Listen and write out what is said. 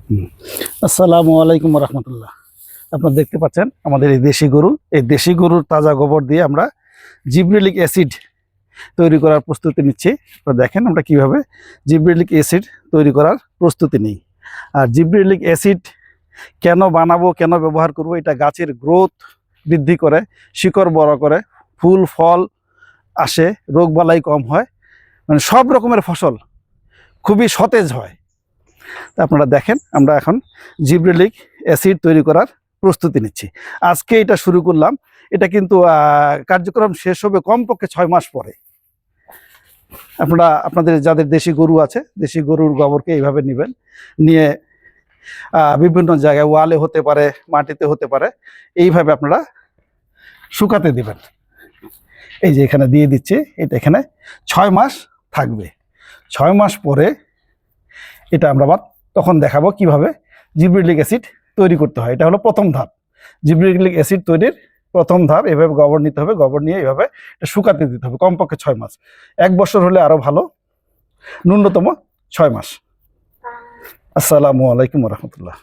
আসসালামু আলাইকুম রহমতুল্লাহ। আপনারা দেখতে পাচ্ছেন আমাদের এই দেশি গরু, এই দেশি গরুর তাজা গোবর দিয়ে আমরা জিব্রেলিক অ্যাসিড তৈরি করার প্রস্তুতি নিচ্ছি। আপনারা দেখেন আমরা কিভাবে জিব্রেলিক অ্যাসিড তৈরি করার প্রস্তুতি নিই। আর জিব্রেলিক অ্যাসিড কেন বানাবো, কেন ব্যবহার করব, এটা গাছের গ্রোথ বৃদ্ধি করে, শিকড় বড় করে, ফুল ফল আসে, রোগবালাই কম হয়, মানে সব রকমের ফসল খুবই সতেজ হয়। আপনারা দেখেন আমরা এখন জিব্রেলিক অ্যাসিড তৈরি করার প্রস্তুতি নিচ্ছি। আজকে এটা শুরু করলাম, এটা কিন্তু কার্যক্রম শেষ হবে কমপক্ষে 6 মাস পরে। আপনারা আপনাদের যাদের দেশি গরু আছে, দেশি গরুর গোবরকে এইভাবে নেবেন, নিয়ে বিভিন্ন জায়গায় ওয়ালে হতে পারে, মাটিতে হতে পারে, এইভাবে আপনারা শুকাতে দিবেন। এই যে এখানে দিয়ে দিচ্ছি, এটা এখানে 6 মাস থাকবে। 6 মাস পরে এটা আমরা আবার তখন দেখাবো কিভাবে জিব্রেলিক অ্যাসিড তৈরি করতে হয়। এটা হলো প্রথম ধাপ, জিব্রেলিক অ্যাসিড তৈরির প্রথম ধাপ। এভাবে গোবর নিতে হবে, গোবর নিয়ে এভাবে এটা শুকাতে দিতে হবে কমপক্ষে 6 মাস। 1 বছর হলে আরো ভালো, ন্যূনতম 6 মাস। আসসালামু আলাইকুম রহমতুল্লাহ।